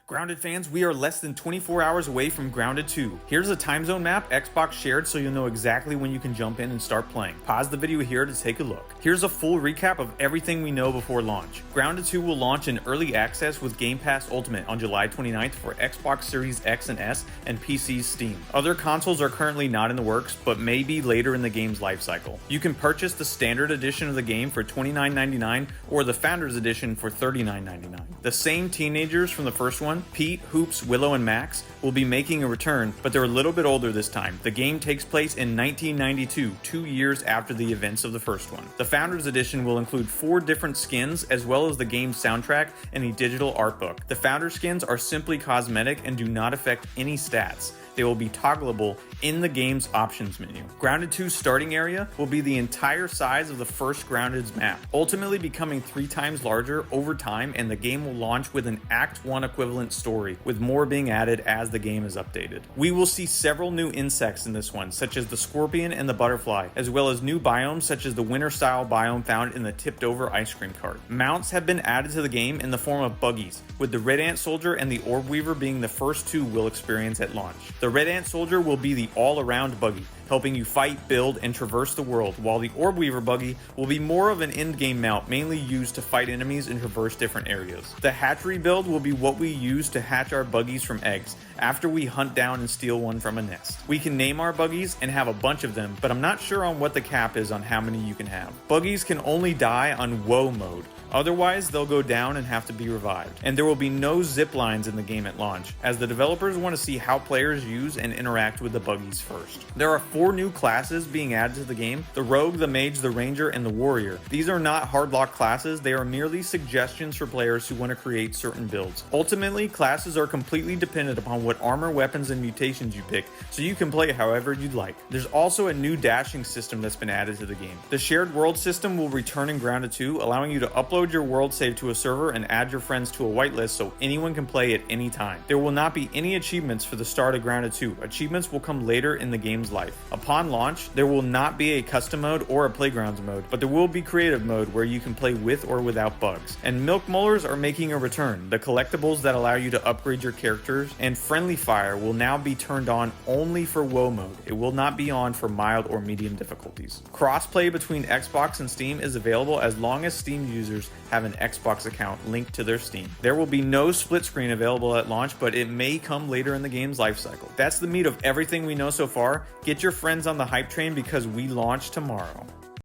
Grounded fans, we are less than 24 hours away from Grounded 2. Here's a time zone map Xbox shared so you'll know exactly when you can jump in and start playing. Pause the video here to take a look. Here's a full recap of everything we know before launch. Grounded 2 will launch in early access with Game Pass Ultimate on July 29th for Xbox Series X and S and PC's Steam. Other consoles are currently not in the works, but may be later in the game's lifecycle. You can purchase the standard edition of the game for $29.99 or the Founders Edition for $39.99. The same teenagers from the first one, Pete, Hoops, Willow, and Max, will be making a return, but they're a little bit older this time. The game takes place in 1992, 2 years after the events of the first one. The Founders Edition will include 4 different skins, as well as the game's soundtrack and a digital art book. The Founder skins are simply cosmetic and do not affect any stats. They will be toggleable in the game's options menu. Grounded 2's starting area will be the entire size of the first Grounded's map, ultimately becoming 3 times larger over time, and the game will launch with an Act 1 equivalent story, with more being added as the game is updated. We will see several new insects in this one, such as the scorpion and the butterfly, as well as new biomes such as the winter-style biome found in the tipped-over ice cream cart. Mounts have been added to the game in the form of buggies, with the Red Ant Soldier and the Orb Weaver being the first 2 we'll experience at launch. The Red Ant Soldier will be the all-around buggy, helping you fight, build, and traverse the world, while the Orb Weaver buggy will be more of an in-game mount, mainly used to fight enemies and traverse different areas. The hatchery build will be what we use to hatch our buggies from eggs, after we hunt down and steal one from a nest. We can name our buggies and have a bunch of them, but I'm not sure on what the cap is on how many you can have. Buggies can only die on woe mode. Otherwise, they'll go down and have to be revived. And there will be no zip lines in the game at launch, as the developers want to see how players use and interact with the buggies first. There are 4 new classes being added to the game: the Rogue, the Mage, the Ranger, and the Warrior. These are not hardlock classes, they are merely suggestions for players who want to create certain builds. Ultimately, classes are completely dependent upon what armor, weapons, and mutations you pick, so you can play however you'd like. There's also a new dashing system that's been added to the game. The shared world system will return in Grounded 2, allowing you to upload your world save to a server and add your friends to a whitelist so anyone can play at any time. There will not be any achievements for the start of Grounded 2. Achievements will come later in the game's life. Upon launch, there will not be a custom mode or a playgrounds mode, but there will be creative mode where you can play with or without bugs. And Milk Molars are making a return. The collectibles that allow you to upgrade your characters and friendly fire will now be turned on only for WoW mode. It will not be on for mild or medium difficulties. Crossplay between Xbox and Steam is available as long as Steam users have an Xbox account linked to their Steam. There will be no split screen available at launch, but it may come later in the game's lifecycle. That's the meat of everything we know so far. Get your friends on the hype train because we launch tomorrow.